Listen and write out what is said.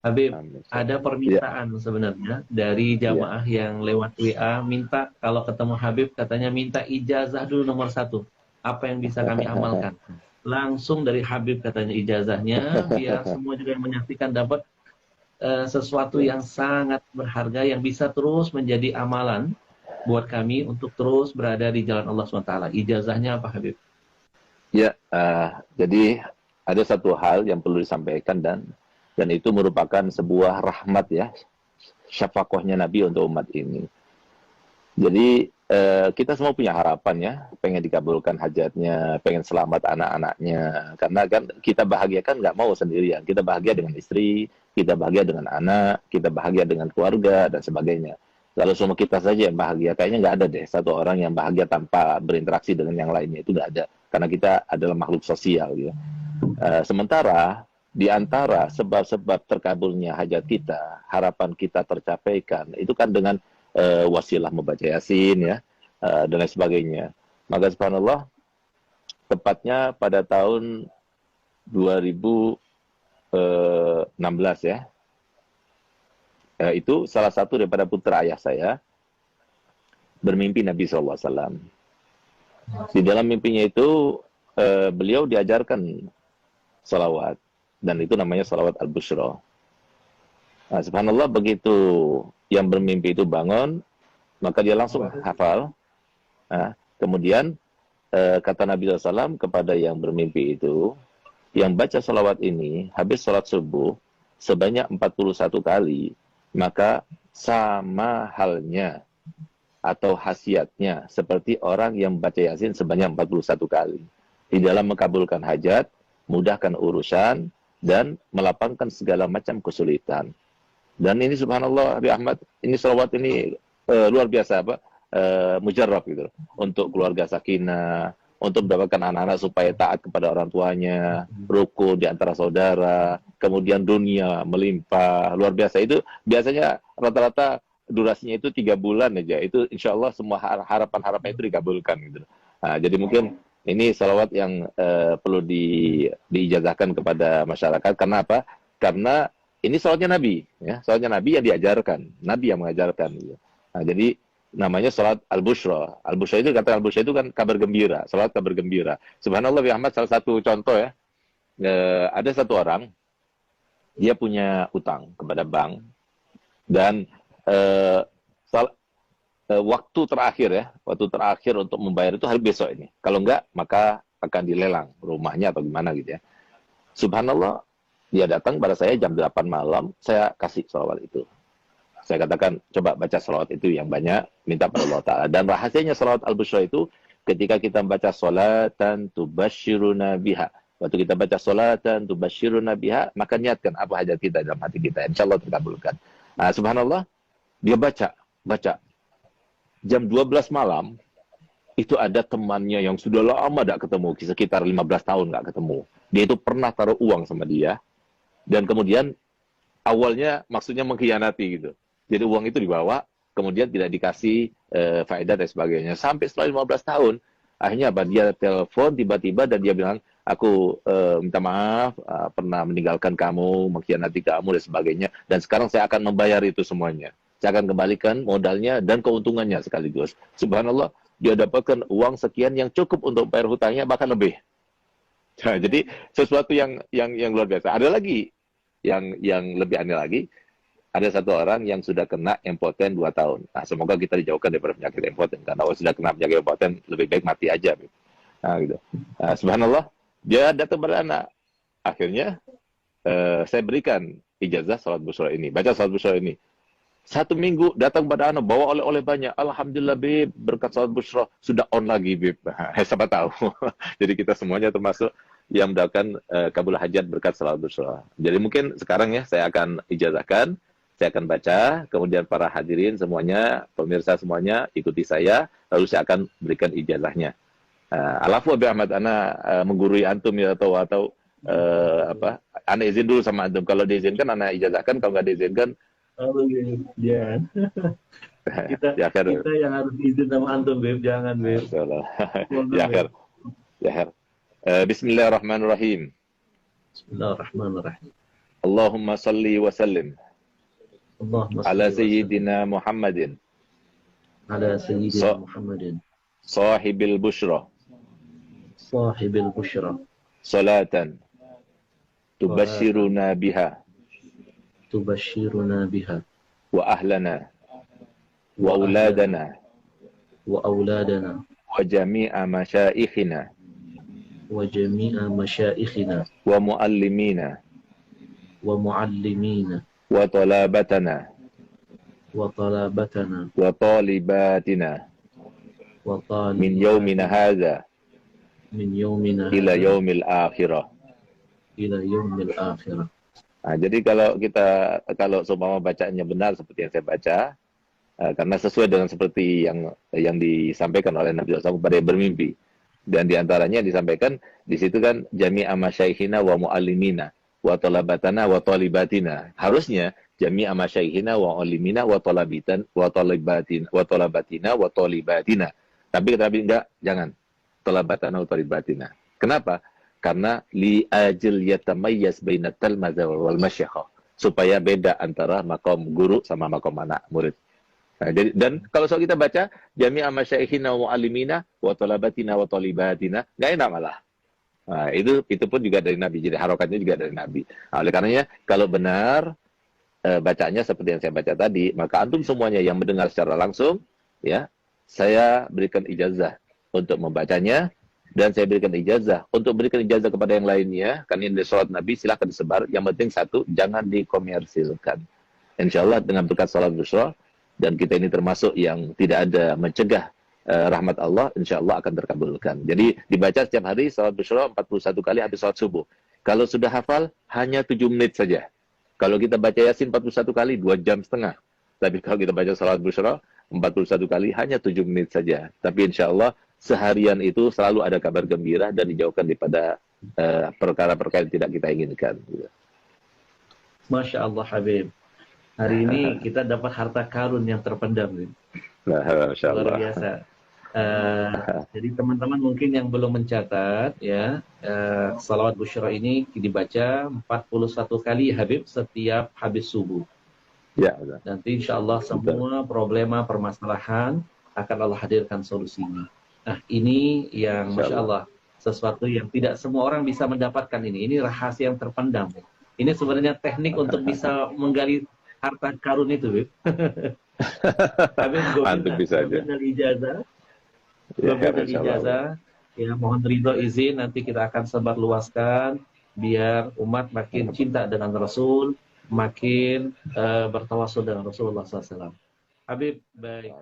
Habib, Amin. ada Ya. permintaan sebenarnya dari Ya. jamaah yang lewat WA minta kalau ketemu Habib katanya minta ijazah dulu nomor satu. Apa yang bisa kami amalkan? Langsung dari Habib katanya ijazahnya, biar semua juga yang menyaksikan dapat sesuatu Ya. yang sangat berharga yang bisa terus menjadi amalan buat kami untuk terus berada di jalan Allah SWT. Ijazahnya apa Habib? Ya, jadi ada satu hal yang perlu disampaikan dan itu merupakan sebuah rahmat ya, syafaqahnya Nabi untuk umat ini. Jadi kita semua punya harapan ya, pengen dikabulkan hajatnya, pengen selamat anak-anaknya. Karena kan kita bahagia kan nggak mau sendirian. Kita bahagia dengan istri, kita bahagia dengan anak, kita bahagia dengan keluarga dan sebagainya. Kalau semua kita saja yang bahagia, kayaknya nggak ada deh satu orang yang bahagia tanpa berinteraksi dengan yang lainnya, itu nggak ada. Karena kita adalah makhluk sosial gitu. Sementara di antara sebab-sebab terkabulnya hajat kita, harapan kita tercapaikan, itu kan dengan wasilah membaca Yasin ya, dan lain sebagainya. Maka subhanallah, tepatnya pada tahun 2016 ya, itu salah satu daripada putra ayah saya bermimpi Nabi SAW. Di dalam mimpinya itu beliau diajarkan salawat, dan itu namanya salawat al-bushra. Nah, subhanallah, begitu yang bermimpi itu bangun, maka dia langsung hafal. Nah, kemudian kata Nabi SAW kepada yang bermimpi itu, yang baca salawat ini habis sholat subuh sebanyak 41 kali, maka sama halnya atau khasiatnya seperti orang yang baca Yasin sebanyak 41 kali. Di dalam mengabulkan hajat, mudahkan urusan, dan melapangkan segala macam kesulitan. Dan ini subhanallah, Habib Ahmad, ini salawat ini luar biasa apa? Mujarrab gitu. Untuk keluarga sakinah, untuk mendapatkan anak-anak supaya taat kepada orang tuanya, rukun di antara saudara, kemudian dunia melimpah, luar biasa. Itu biasanya rata-rata durasinya itu 3 bulan aja. Itu insya Allah semua harapan-harapan itu dikabulkan gitu. Nah, jadi mungkin ini salawat yang perlu diijazahkan kepada masyarakat. Karena apa? Karena ini salawatnya Nabi, ya, salawatnya Nabi yang diajarkan, Nabi yang mengajarkan. Gitu. Nah, jadi namanya salat al-bushra. Al-bushra itu, kata al-bushra itu kan kabar gembira, salat kabar gembira. Subhanallah, Bi Ahmad, salah satu contoh ya, ada satu orang, dia punya utang kepada bank, dan eh, waktu terakhir untuk membayar itu hari besok ini. Kalau enggak, maka akan dilelang rumahnya atau gimana gitu ya. Subhanallah, dia datang pada saya jam 8 malam, saya kasih salawat itu. Saya katakan, coba baca salawat itu yang banyak, minta pada Allah Ta'ala. Dan rahasianya salawat al-bushra itu, ketika kita baca salatan tubashiruna biha. Waktu kita baca salatan tubashiruna biha, maka niatkan apa hajat kita dalam hati kita. Insya Allah terkabulkan. Nah, subhanallah, dia baca. Jam 12 malam, itu ada temannya yang sudah lama tidak ketemu, sekitar 15 tahun nggak ketemu. Dia itu pernah taruh uang sama dia, dan kemudian awalnya maksudnya mengkhianati gitu. Jadi uang itu dibawa, kemudian tidak dikasih faedah dan sebagainya. Sampai setelah 15 tahun, akhirnya apa? Dia telepon tiba-tiba dan dia bilang, aku minta maaf, pernah meninggalkan kamu, mengkhianati kamu dan sebagainya. Dan sekarang saya akan membayar itu semuanya. Saya akan kembalikan modalnya dan keuntungannya sekaligus. Subhanallah, dia dapatkan uang sekian yang cukup untuk bayar hutangnya, bahkan lebih. Nah, jadi sesuatu yang luar biasa. Ada lagi yang lebih aneh lagi, ada satu orang yang sudah kena impoten 2 tahun. Nah, semoga kita dijauhkan daripada penyakit impoten. Karena kalau sudah kena penyakit impoten, lebih baik mati aja. Nah, gitu. Nah, subhanallah, dia datang pada anak. Akhirnya, saya berikan ijazah salat busra ini. Baca salat busra ini. 1 minggu datang pada anak, bawa oleh-oleh banyak. Alhamdulillah, Bib, berkat salat busra. Sudah on lagi, Bib. Siapa tahu. Jadi kita semuanya termasuk yang mendapatkan kabul hajat berkat salat busra. Jadi mungkin sekarang ya, saya akan ijazahkan. Saya akan baca, kemudian para hadirin semuanya, pemirsa semuanya, ikuti saya, lalu saya akan berikan ijazahnya. Alafu Abi Ahmad, ana menggurui antum ya, atau apa, ana izin dulu sama antum. Kalau diizinkan, ana ijazahkan, kalau nggak diizinkan, Oh, jangan. Kita ya akhir, kita yang harus izin sama antum, Beb. Jangan, Beb. ya Mohon, Beb. akhir, ya akhir. Bismillahirrahmanirrahim. Bismillahirrahmanirrahim. Allahumma salli wa sallim Allahumma ala salli wa sallim sayyidina Muhammadin ala sayyidina Muhammadin sahibil bushra sahibil bushra salatan tubashiruna biha tubashiruna biha wa ahlana wa auladana wa auladana wa jami'a masyaikhina wa jami'a masyaikhina wa muallimina wa muallimina wa talabatana wa talabatana wa talibatina wa min yaumina hadha min yaumina ila yaumil akhirah. ila yaumil akhirah. Nah, jadi kalau seumpama bacanya benar seperti yang saya baca, karena sesuai dengan seperti yang disampaikan oleh Nabi SAW kepada yang bermimpi, dan diantaranya disampaikan di situ kan jami'a masyaikhina wa muallimina wa talabatana wa talibatina. Harusnya jami'a masyaikhina wa muallimina wa talabitan wa talibatina wa talabatina wa talibatina. Tapi enggak, jangan talabatana wa talibatina. Kenapa? Karena li ajil yatamayyaz bainat talmaza wal masyayikh, supaya beda antara makom guru sama makom anak murid. Nah, jadi, dan kalau soal kita baca jami'a masyaikhina wa muallimina wa talabatina wa talibatina, enggak enak malah. Nah, itu pun juga dari Nabi. Jadi harokatnya juga dari Nabi. Nah, oleh karenanya kalau benar bacanya seperti yang saya baca tadi, maka antum semuanya yang mendengar secara langsung, ya, saya berikan ijazah untuk membacanya. Dan saya berikan ijazah untuk berikan ijazah kepada yang lainnya. Karena ini sholat Nabi silahkan disebar. Yang penting satu, jangan dikomersilkan. Insya Allah dengan berkat sholat Bushra, dan kita ini termasuk yang tidak ada mencegah rahmat Allah, insya Allah akan terkabulkan. Jadi dibaca setiap hari sholat Bushra 41 kali habis sholat subuh. Kalau sudah hafal, hanya 7 menit saja. Kalau kita baca Yasin 41 kali, 2 jam setengah. Tapi kalau kita baca sholat Bushra 41 kali, hanya 7 menit saja. Tapi insya Allah seharian itu selalu ada kabar gembira dan dijauhkan daripada perkara-perkara yang tidak kita inginkan. Masya Allah Habib. Hari ini kita dapat harta karun yang terpendam. Nah, Masya Allah. Luar biasa. Jadi teman-teman mungkin yang belum mencatat, ya, salawat Bushra ini dibaca 41 kali Habib setiap habis subuh. Ya, betul. Nanti insya Allah semua problema permasalahan akan Allah hadirkan solusinya. Nah, ini yang Masya Allah, sesuatu yang tidak semua orang bisa mendapatkan ini. Ini rahasia yang terpendam. Ini sebenarnya teknik untuk bisa menggali harta karun itu, Bib. Antum bisa aja. Dari ijazah. Ya, Dari ijazah. Ya, mohon ridho izin, nanti kita akan sebar luaskan biar umat makin cinta dengan Rasul, makin bertawasul dengan Rasulullah SAW. Habib, baik.